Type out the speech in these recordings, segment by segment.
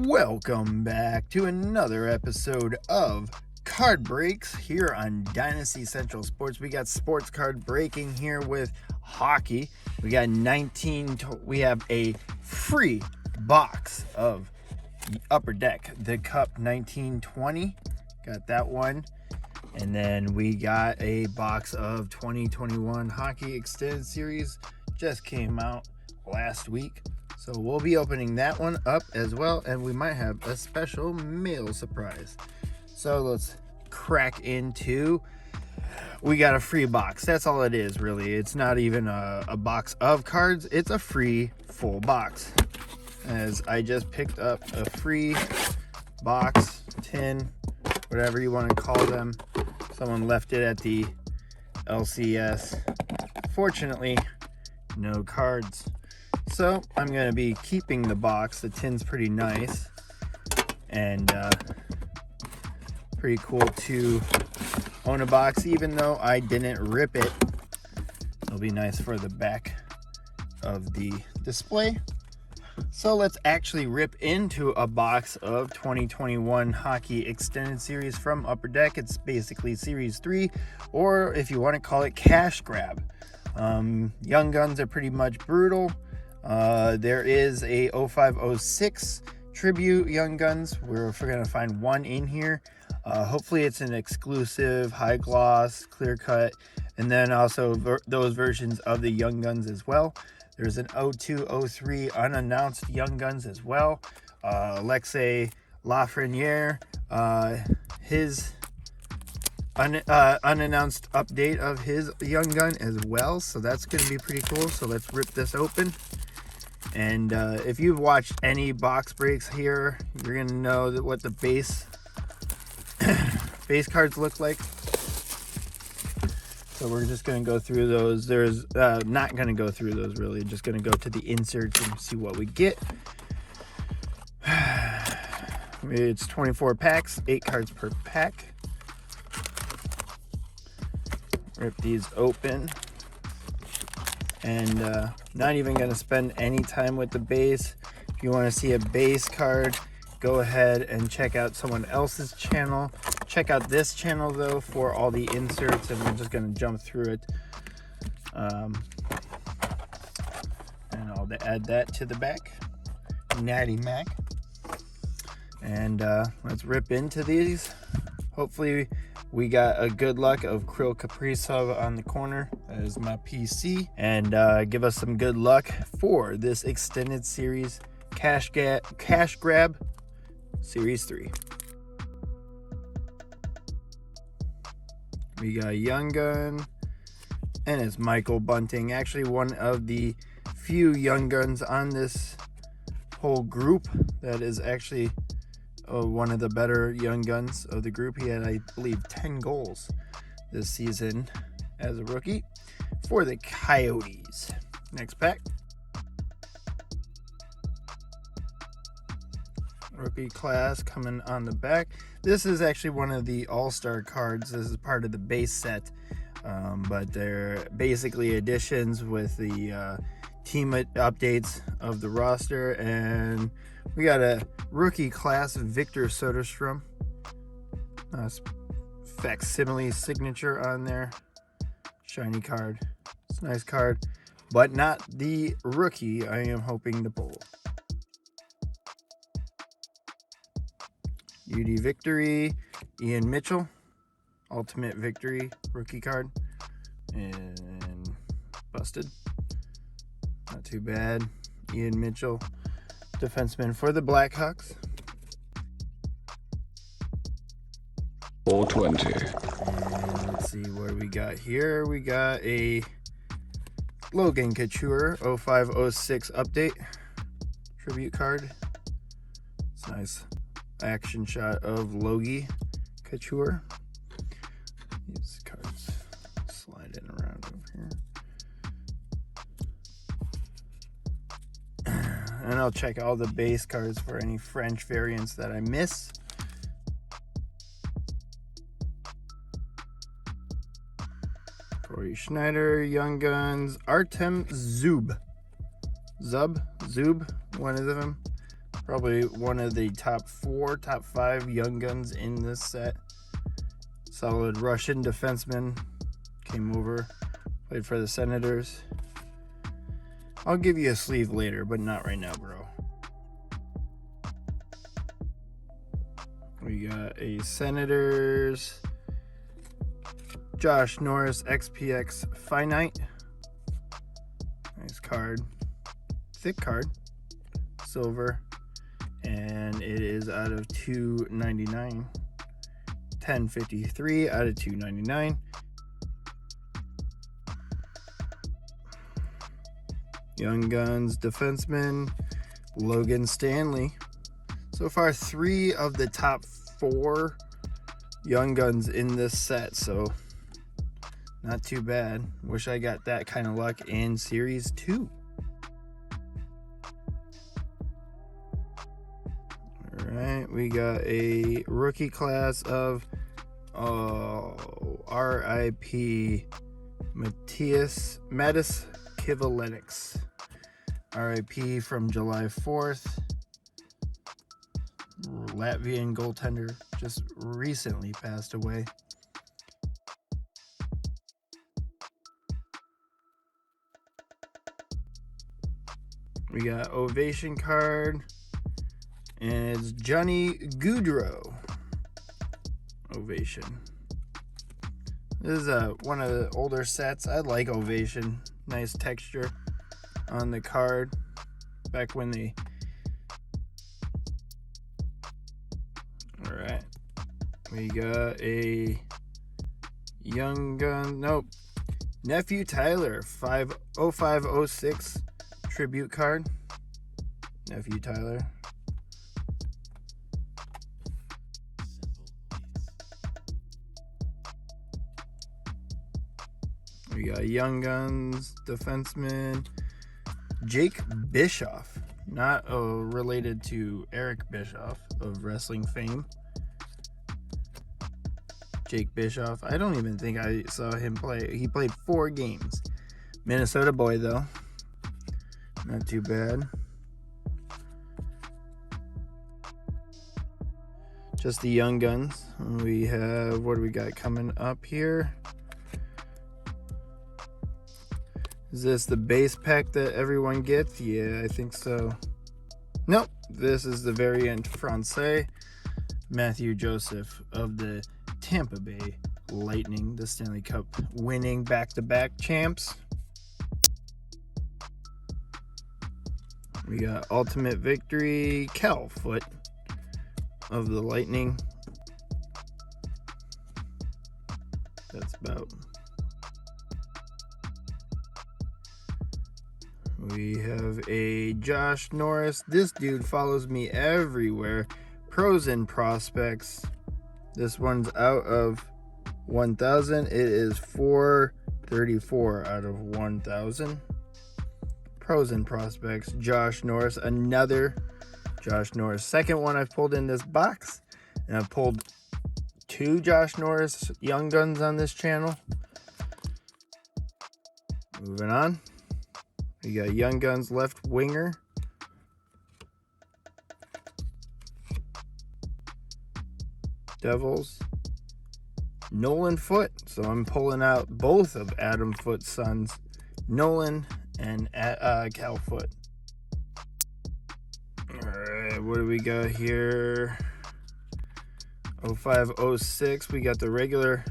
Welcome back to another episode of Card Breaks here on Dynasty Central Sports. We got sports card breaking here with hockey. We got we have a free box of Upper Deck, the Cup 1920. Got that one. And then we got a box of 2021 Hockey Extended Series. Just came out last week. So we'll be opening that one up as well, and we might have a special mail surprise. So let's crack into. We got a free box. That's all it is, really. It's not even a box of cards. It's a free full box. As I just picked up a free box, tin, whatever you want to call them. Someone left it at the LCS. Fortunately, no cards. So I'm going to be keeping the box. The tin's pretty nice and pretty cool to own a box, even though I didn't rip it. It'll be nice for the back of the display. So let's actually rip into a box of 2021 Hockey Extended Series from Upper Deck. It's basically Series 3, or if you want to call it Cash Grab. Young Guns are pretty much brutal. There is a 0506 Tribute Young Guns. We're going to find one in here. Hopefully it's an exclusive, high gloss, clear cut, and then also those versions of the Young Guns as well. There's an 0203 unannounced Young Guns as well. Alexei Lafreniere, his unannounced update of his Young Gun as well. So that's going to be pretty cool. So let's rip this open. And if you've watched any box breaks here, you're going to know that what the base cards look like. So we're just going to go through those. There's not going to go through those really. Just going to go to the inserts and see what we get. It's 24 packs, 8 cards per pack. Rip these open. And not even going to spend any time with the base. If you want to see a base card, go ahead and check out someone else's channel. Check out this channel though for all the inserts, and we're just going to jump through it. And I'll add that to the back. Natty Mac. And let's rip into these. Hopefully we got a good luck of Kirill Kaprizov on the corner. That is my PC. And give us some good luck for this extended series cash grab series 3. We got Young Gun, and it's Michael Bunting. Actually, one of the few Young Guns on this whole group that is actually one of the better Young Guns of the group. He had, I believe, 10 goals this season as a rookie for the Coyotes. Next pack. Rookie class coming on the back. This is actually one of the all-star cards. This is part of the base set, but they're basically additions with the team updates of the roster. And we got a rookie class, Victor Soderstrom. Facsimile signature on there. Shiny card. It's a nice card, but not the rookie I am hoping to pull. UD Victory, Ian Mitchell, Ultimate Victory rookie card, and busted. Not too bad. Ian Mitchell, defenseman for the Blackhawks. 420. And let's see what we got here. We got a Logan Couture 0506 update tribute card. It's nice. Action shot of Logie Couture. These cards sliding around over here. And I'll check all the base cards for any French variants that I miss. Corey Schneider, Young Guns, Artem Zub, one of them. Probably one of the top 5 young guns in this set. Solid Russian defenseman. Came over, played for the Senators. I'll give you a sleeve later, but not right now, bro. We got a Senators Josh Norris XPX Finite. Nice card. Thick card. Silver. And it is out of 299. 1053 out of 299. Young Guns defenseman Logan Stanley. So far 3 of the top 4 Young Guns in this set, so not too bad. Wish I got that kind of luck in Series 2. Alright, we got a rookie class of RIP Mattis Kivlenieks. RIP from July 4th. Latvian goaltender, just recently passed away. We got Ovation card, and it's Johnny Gaudreau. Ovation. This is one of the older sets. I like Ovation. Nice texture on the card. Back when they... Alright. We got a Young Gun. Nope. Nephew Tyler 0506 tribute card. Nephew Tyler. We got Young Guns defenseman Jake Bischoff, not related to Eric Bischoff of wrestling fame. Jake Bischoff. I don't even think I saw him play. He played 4 games. Minnesota boy though. Not too bad. Just the Young Guns. We have, what do we got coming up here? Is this the base pack that everyone gets? Yeah, I think so. Nope. This is the variant Francais. Matthew Joseph of the Tampa Bay Lightning, the Stanley Cup winning back-to-back champs. We got Ultimate Victory Cal Foot of the Lightning. That's about... We have a Josh Norris. This dude follows me everywhere. Pros and Prospects. This one's out of 1,000. It is 434 out of 1,000. Pros and Prospects. Josh Norris. Another Josh Norris. Second one I've pulled in this box. And I've pulled 2 Josh Norris Young Guns on this channel. Moving on. We got Young Guns left winger. Devils. Nolan Foote. So I'm pulling out both of Adam Foote's sons, Nolan and Cal Foote. Alright, what do we got here? 0506. We got the regular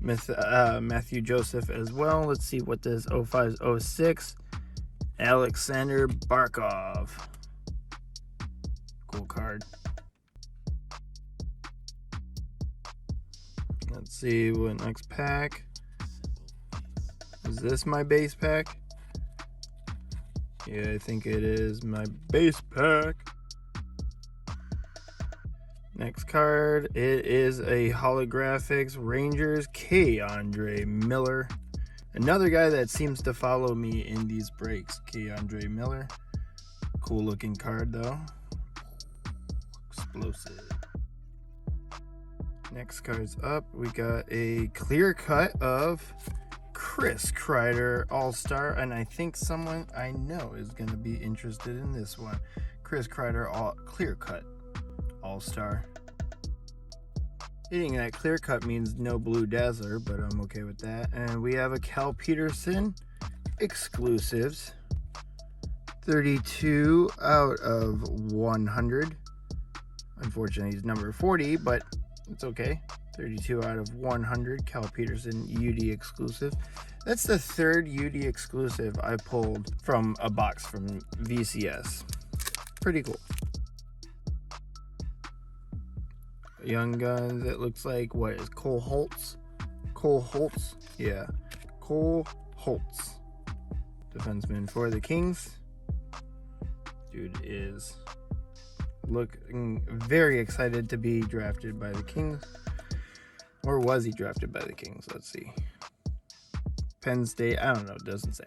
Matthew Joseph as well. Let's see what this 0506. Alexander Barkov. Cool card. Let's see what next pack. Is this my base pack? Yeah, I think it is my base pack. Next card, it is a Holographics Rangers K'Andre Miller. Another guy that seems to follow me in these breaks, K'Andre Miller. Cool looking card though. Explosive. Next card's up. We got a clear cut of Chris Kreider All-Star, and I think someone I know is going to be interested in this one. Chris Kreider clear cut all-star. Hitting that clear cut means no blue dazzler, but I'm okay with that. And we have a Cal Peterson exclusives, 32 out of 100. Unfortunately, he's number 40, but it's okay. 32 out of 100, Cal Peterson UD exclusive. That's the third UD exclusive I pulled from a box from VCS. Pretty cool. Young Guns, it looks like, what is Cole Holtz? Cole Holtz? Yeah, Cole Holtz. Defenseman for the Kings. Dude is looking very excited to be drafted by the Kings. Or was he drafted by the Kings? Let's see. Penn State, I don't know, it doesn't say.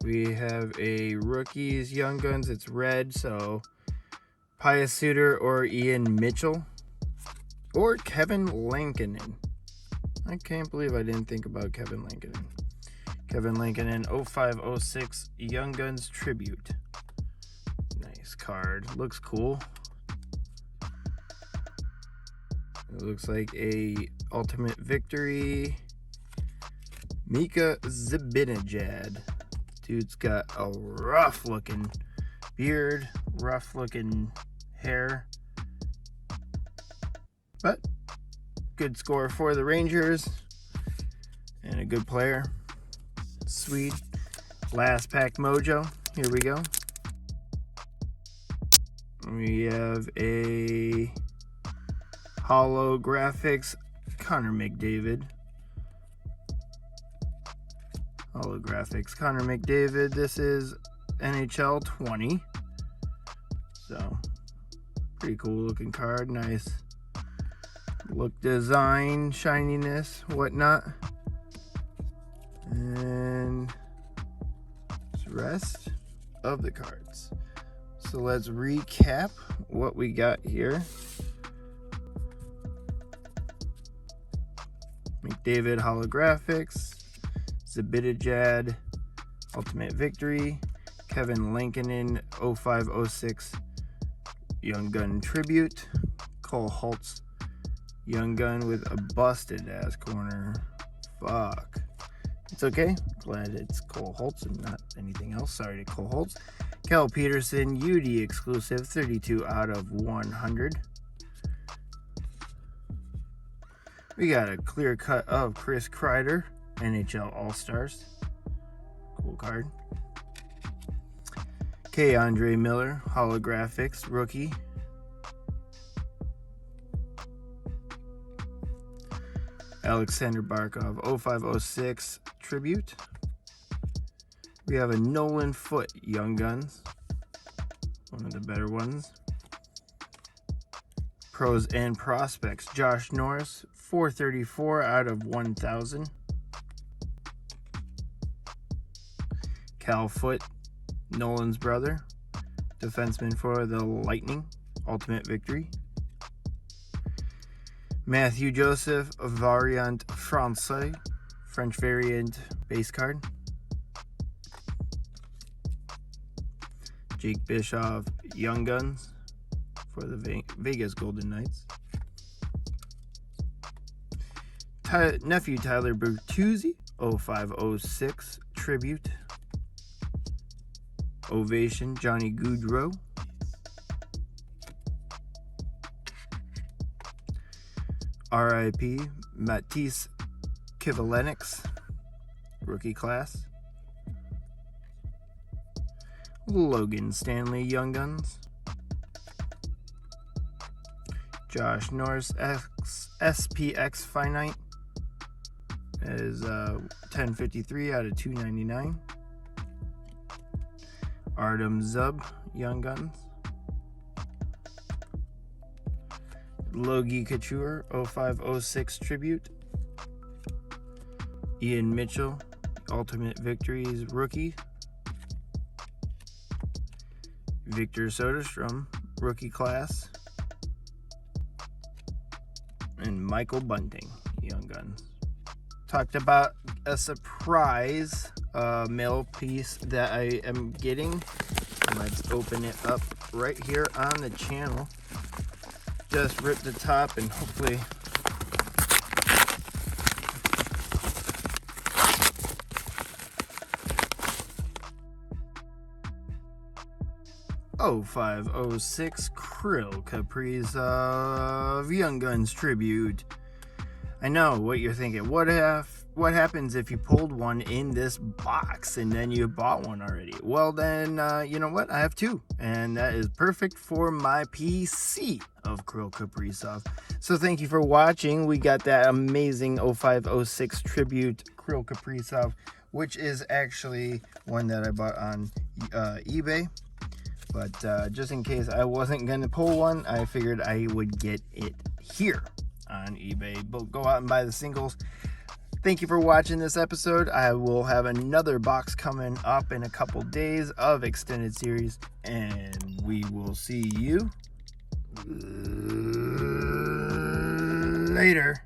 We have a rookies Young Guns, it's red, so Pius Suter or Ian Mitchell or Kevin Lankinen. I can't believe I didn't think about Kevin Lankinen. Kevin Lankinen 0506 Young Guns Tribute. Nice card. Looks cool. It looks like a Ultimate Victory. Mika Zibanejad. Dude's got a rough looking beard, rough looking hair. But good score for the Rangers. And a good player. Sweet. Last pack mojo. Here we go. We have a holographics Connor McDavid. Holographics Connor McDavid. This is NHL 20. So, pretty cool looking card. Nice look, design, shininess, whatnot. And the rest of the cards. So let's recap what we got here. McDavid holographics, Zibanejad Ultimate Victory, Kevin Lankinen 0506 Young Gun Tribute, Cole Holtz Young Gun with a busted ass corner. Fuck. It's okay. Glad it's Cole Holtz and not anything else. Sorry to Cole Holtz. Cal Peterson UD exclusive, 32 out of 100. We got a clear cut of Chris Kreider, NHL All-Stars. Cool card. Andre Miller, holographics, rookie. Alexander Barkov, 0506, tribute. We have a Nolan Foote, Young Guns. One of the better ones. Pros and Prospects, Josh Norris, 434 out of 1,000. Cal Foote, Nolan's brother, defenseman for the Lightning, Ultimate Victory. Matthew Joseph, Variant Francais, French variant base card. Jake Bischoff, Young Guns for the Vegas Golden Knights. Nephew Tyler Bertuzzi, 0506 tribute. Ovation, Johnny Gaudreau. RIP, Matisse Kivlenieks, rookie class. Logan Stanley, Young Guns. Josh Norris, SPX Finite. That is 1053 out of 299. Artem Zub, Young Guns. Logie Couture, 0506 tribute. Ian Mitchell, Ultimate Victories rookie. Victor Soderstrom, rookie class. And Michael Bunting, Young Guns. Talked about a surprise mail piece that I am getting. Let's open it up right here on the channel. Just rip the top and hopefully '05-06 Krill Kaprizov Young Guns Tribute. I know what you're thinking. What happens if you pulled one in this box and then you bought one already? Well, then, you know what? I have two, and that is perfect for my PC of Krill Kaprizov. So thank you for watching. We got that amazing '05-06 Tribute Krill Kaprizov, which is actually one that I bought on eBay. But just in case I wasn't going to pull one, I figured I would get it here on eBay. But go out and buy the singles. Thank you for watching this episode. I will have another box coming up in a couple days of Extended Series, and we will see you later.